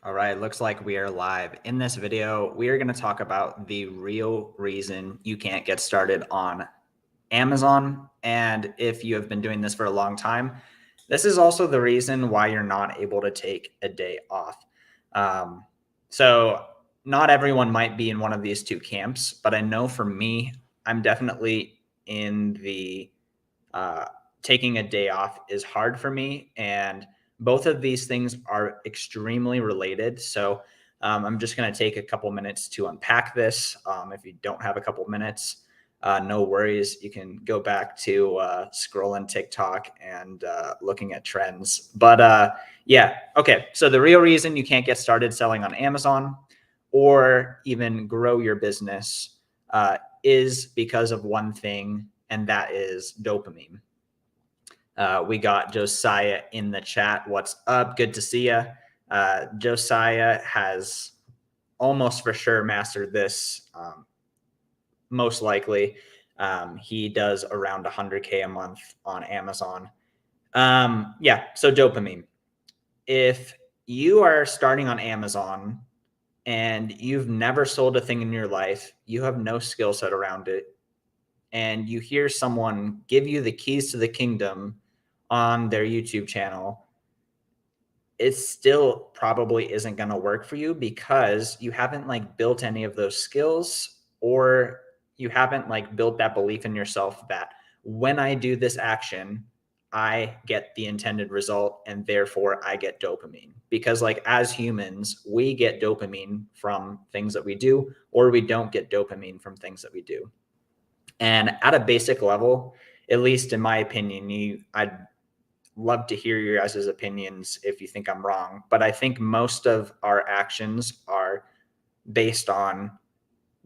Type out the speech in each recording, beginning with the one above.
All right, looks like we are live. In this video, we are going to talk about the real reason you can't get started on Amazon. And if you have been doing this for a long time, this is also the reason why you're not able to take a day off. Um, so, not everyone might be in one of these two camps, but I know for me, I'm definitely in the uh, taking a day off is hard for me. And both of these things are extremely related. So I'm just going to take a couple minutes to unpack this. If you don't have a couple minutes, no worries. You can go back to scrolling TikTok and looking at trends. But yeah, okay. So the real reason you can't get started selling on Amazon or even grow your business is because of one thing, and that is dopamine. We got Josiah in the chat. What's up? Good to see you. Josiah has almost for sure mastered this, most likely. He does around 100K a month on Amazon. Yeah, so dopamine. If you are starting on Amazon and you've never sold a thing in your life, you have no skill set around it, and you hear someone give you the keys to the kingdom on their YouTube channel, it still probably isn't going to work for you because you haven't like built any of those skills, or you haven't like built that belief in yourself that when I do this action, I get the intended result and therefore I get dopamine. Because like as humans, we get dopamine from things that we do, or we don't get dopamine from things that we do. And at a basic level, at least in my opinion, I'd love to hear your guys' opinions if you think I'm wrong, but I think most of our actions are based on,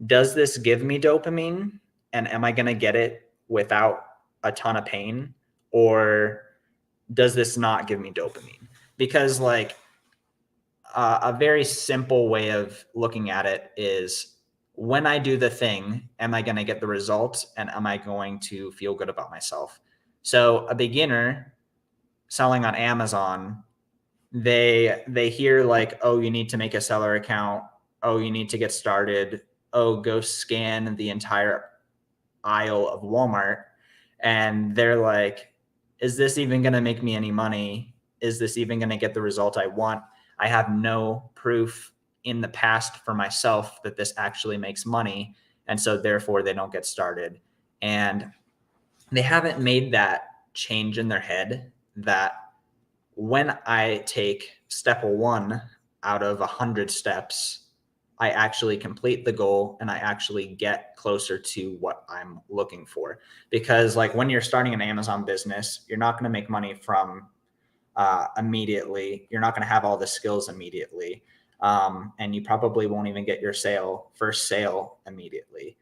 does this give me dopamine? And am I going to get it without a ton of pain? Or does this not give me dopamine? Because like a very simple way of looking at it is, when I do the thing, am I going to get the result, and am I going to feel good about myself? So a beginner selling on Amazon, they hear like, oh, you need to make a seller account, oh, you need to get started, oh, go scan the entire aisle of Walmart, and they're like, is this even going to make me any money? Is this even going to get the result I want? I have no proof in the past for myself that this actually makes money, and so therefore they don't get started. And they haven't made that change in their head that when I take step one out of 100 steps, I actually complete the goal and I actually get closer to what I'm looking for. Because like when you're starting an Amazon business, you're not going to make money from immediately. You're not going to have all the skills immediately. And you probably won't even get your first sale immediately.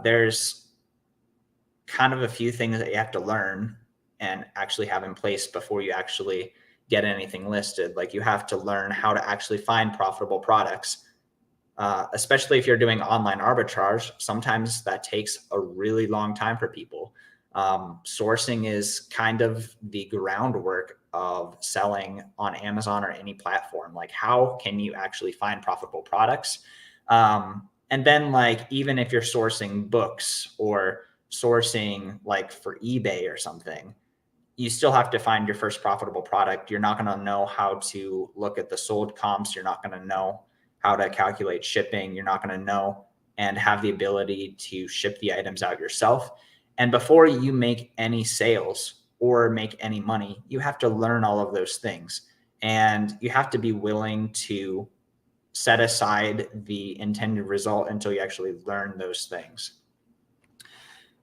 There's kind of a few things that you have to learn and actually have in place before you actually get anything listed. Like you have to learn how to actually find profitable products, especially if you're doing online arbitrage. Sometimes that takes a really long time for people. Sourcing is kind of the groundwork of selling on Amazon or any platform. Like, how can you actually find profitable products? And then, like, even if you're sourcing books or sourcing like for eBay or something, you still have to find your first profitable product. You're not going to know how to look at the sold comps. You're not going to know how to calculate shipping. You're not going to know and have the ability to ship the items out yourself. And before you make any sales or make any money, you have to learn all of those things. And you have to be willing to set aside the intended result until you actually learn those things.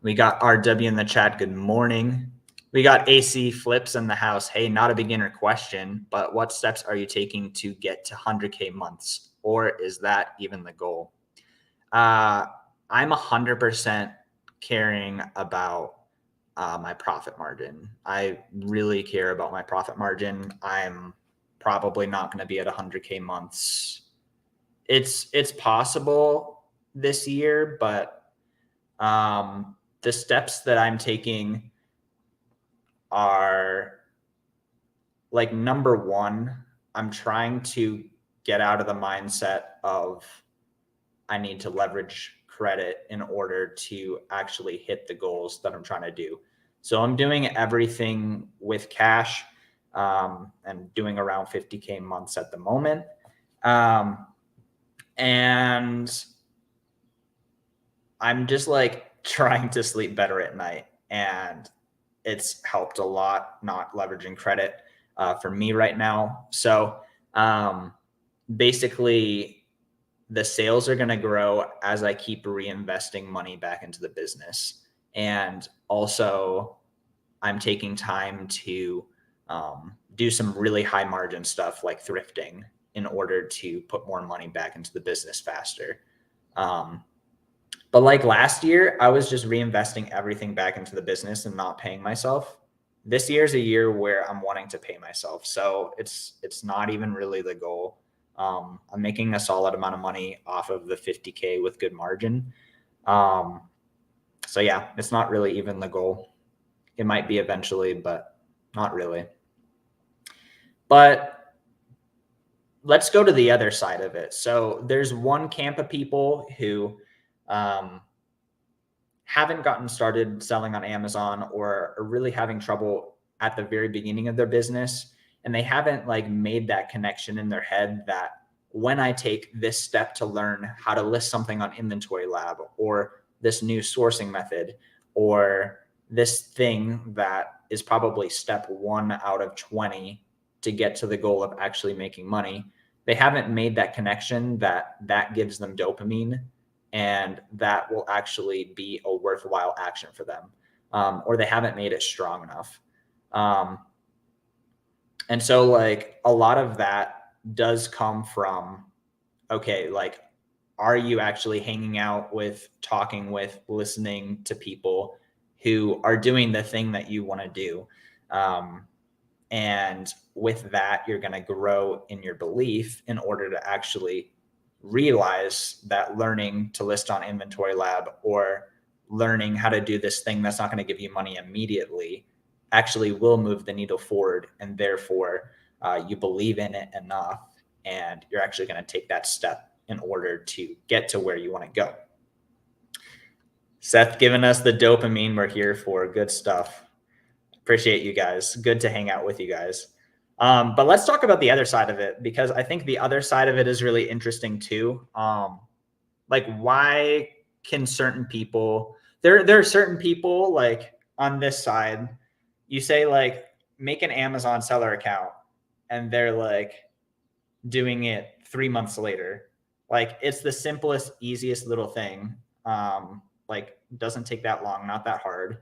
We got RW in the chat. Good morning. We got AC Flips in the house. Hey, not a beginner question, but what steps are you taking to get to 100K months? Or is that even the goal? I'm 100% caring about my profit margin. I really care about my profit margin. I'm probably not going to be at 100K months. It's possible this year, but the steps that I'm taking are like, number one, I'm trying to get out of the mindset of I need to leverage credit in order to actually hit the goals that I'm trying to do. So I'm doing everything with cash, and doing around 50K months at the moment. And I'm just like trying to sleep better at night. And it's helped a lot not leveraging credit for me right now. So um, basically, the sales are going to grow as I keep reinvesting money back into the business. And also, I'm taking time to do some really high margin stuff like thrifting in order to put more money back into the business faster. Um, but like last year, I was just reinvesting everything back into the business and not paying myself. This year's a year where I'm wanting to pay myself. So it's not even really the goal. I'm making a solid amount of money off of the 50K with good margin. Um, so yeah, it's not really even the goal. It might be eventually, but not really. But let's go to the other side of it. So there's one camp of people who um, haven't gotten started selling on Amazon or are really having trouble at the very beginning of their business. And they haven't like made that connection in their head that when I take this step to learn how to list something on Inventory Lab or this new sourcing method or this thing that is probably step 1 out of 20 to get to the goal of actually making money, they haven't made that connection that gives them dopamine and that will actually be a worthwhile action for them, or they haven't made it strong enough. Um, and so like a lot of that does come from, okay, like, are you actually hanging out with, talking with, listening to people who are doing the thing that you want to do? And with that, you're going to grow in your belief in order to actually realize that learning to list on Inventory Lab or learning how to do this thing that's not going to give you money immediately actually will move the needle forward. And therefore, you believe in it enough and you're actually going to take that step in order to get to where you want to go. Seth giving us the dopamine we're here for. Good stuff. Appreciate you guys. Good to hang out with you guys. But let's talk about the other side of it, because I think the other side of it is really interesting too. Like, why can certain people, there are certain people like on this side, you say like, make an Amazon seller account and they're like doing it 3 months later. Like, it's the simplest, easiest little thing. Like, doesn't take that long, not that hard.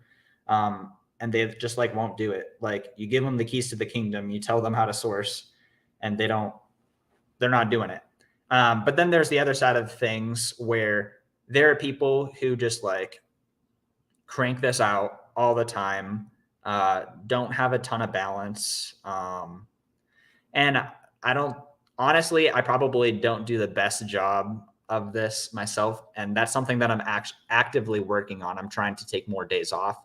And they just like won't do it. Like, you give them the keys to the kingdom, you tell them how to source, and they're not doing it. But then there's the other side of things where there are people who just like crank this out all the time, don't have a ton of balance. And I don't, honestly, I probably don't do the best job of this myself. And that's something that I'm actively working on. I'm trying to take more days off.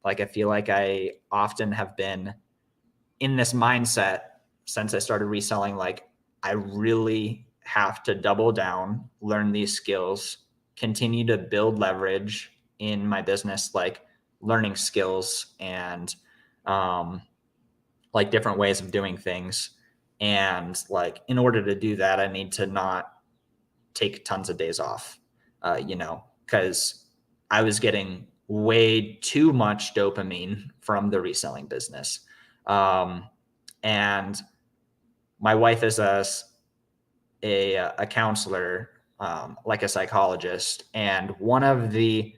Like, I feel like I often have been in this mindset since I started reselling. Like, I really have to double down, learn these skills, continue to build leverage in my business, like learning skills and like different ways of doing things. And like, in order to do that, I need to not take tons of days off, because I was getting way too much dopamine from the reselling business. And my wife is a counselor, like a psychologist. And one of the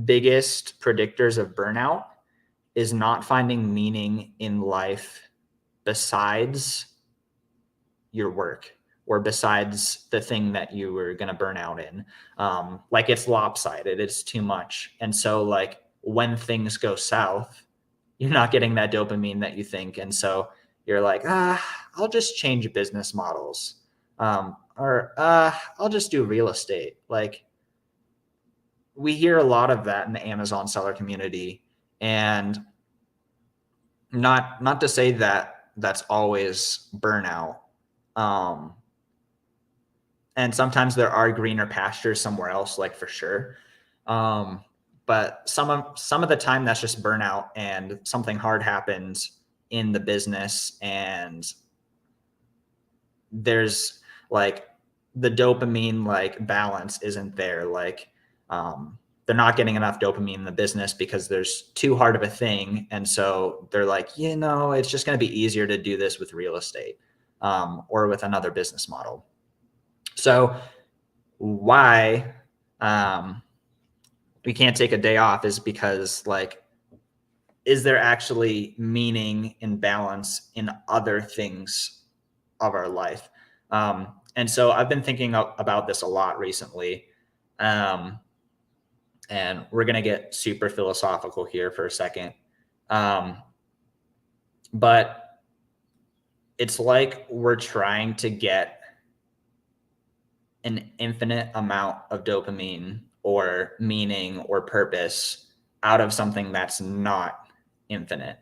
biggest predictors of burnout is not finding meaning in life besides your work or besides the thing that you were going to burn out in. Like, it's lopsided, it's too much. And so like, when things go south, you're not getting that dopamine that you think. And so you're like, I'll just change business models. Or I'll just do real estate. Like, we hear a lot of that in the Amazon seller community. And not to say that that's always burnout. Um, and sometimes there are greener pastures somewhere else, like for sure. Um, but some of the time that's just burnout and something hard happens in the business, and there's like the dopamine like balance isn't there. Like they're not getting enough dopamine in the business because there's too hard of a thing. And so they're like, it's just going to be easier to do this with real estate or with another business model. So why we can't take a day off is because like, is there actually meaning and balance in other things of our life? And so I've been thinking about this a lot recently. Um, and we're going to get super philosophical here for a second. Um, but it's like we're trying to get an infinite amount of dopamine or meaning or purpose out of something that's not infinite.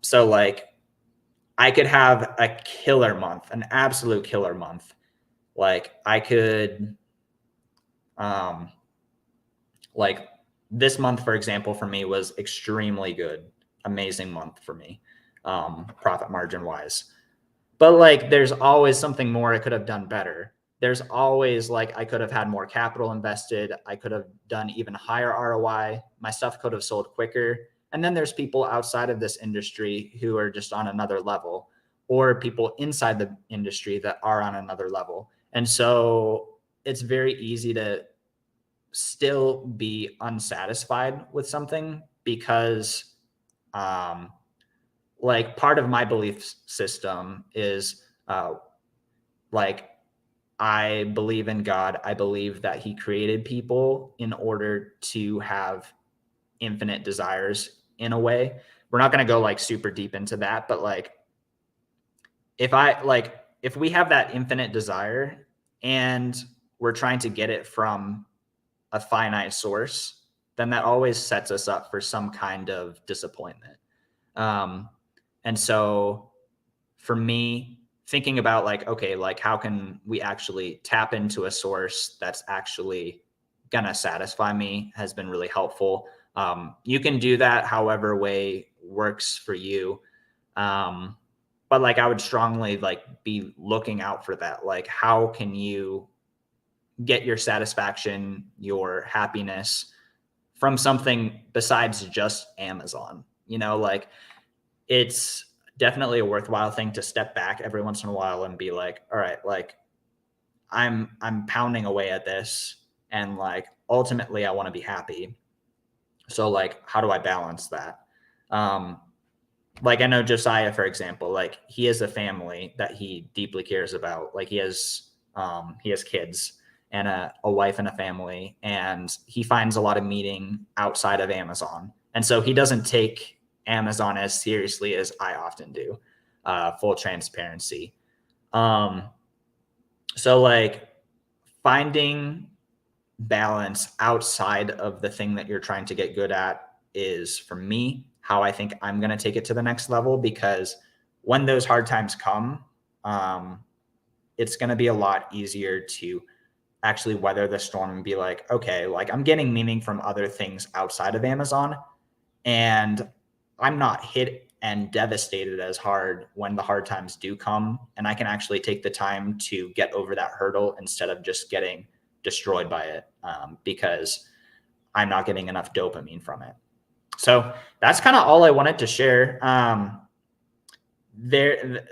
So like I could have a killer month, an absolute killer month. Like I could, like this month, for example, for me was extremely good, amazing month for me, profit margin wise. But like, there's always something more I could have done better. There's always like, I could have had more capital invested. I could have done even higher ROI. My stuff could have sold quicker. And then there's people outside of this industry who are just on another level, or people inside the industry that are on another level. And so it's very easy to still be unsatisfied with something because, like part of my belief system is like I believe in God. I believe that he created people in order to have infinite desires in a way. We're not going to go like super deep into that, but like if we have that infinite desire and we're trying to get it from a finite source, then that always sets us up for some kind of disappointment. Um, and so for me, thinking about like, okay, like how can we actually tap into a source that's actually gonna satisfy me has been really helpful. You can do that however way works for you. But like I would strongly like be looking out for that. Like how can you get your satisfaction, your happiness from something besides just Amazon? Like it's definitely a worthwhile thing to step back every once in a while and be like, all right, like I'm pounding away at this and like ultimately I want to be happy. So like how do I balance that? Um like I know Josiah, for example, like he has a family that he deeply cares about. Like he has kids and a wife and a family, and he finds a lot of meaning outside of Amazon. And so he doesn't take Amazon as seriously as I often do. Full transparency. Um, so like finding balance outside of the thing that you're trying to get good at is, for me, how I think I'm going to take it to the next level, because when those hard times come, it's going to be a lot easier to actually weather the storm and be like, okay, like I'm getting meaning from other things outside of Amazon, and I'm not hit and devastated as hard when the hard times do come. And I can actually take the time to get over that hurdle instead of just getting destroyed by it, because I'm not getting enough dopamine from it. So that's kind of all I wanted to share.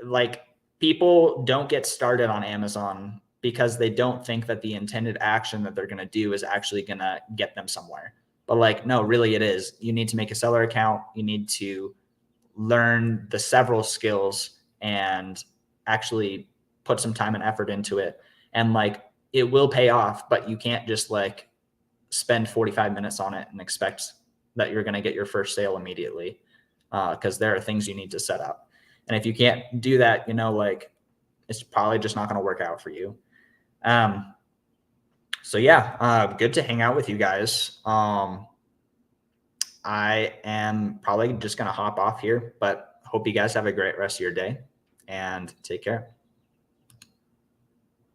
Like people don't get started on Amazon because they don't think that the intended action that they're going to do is actually going to get them somewhere. But like, no, really it is. You need to make a seller account. You need to learn the several skills and actually put some time and effort into it. And like, it will pay off, but you can't just like spend 45 minutes on it and expect that you're going to get your first sale immediately. Cause there are things you need to set up. And if you can't do that, like it's probably just not going to work out for you. So yeah, good to hang out with you guys. I am probably just going to hop off here, but hope you guys have a great rest of your day and take care.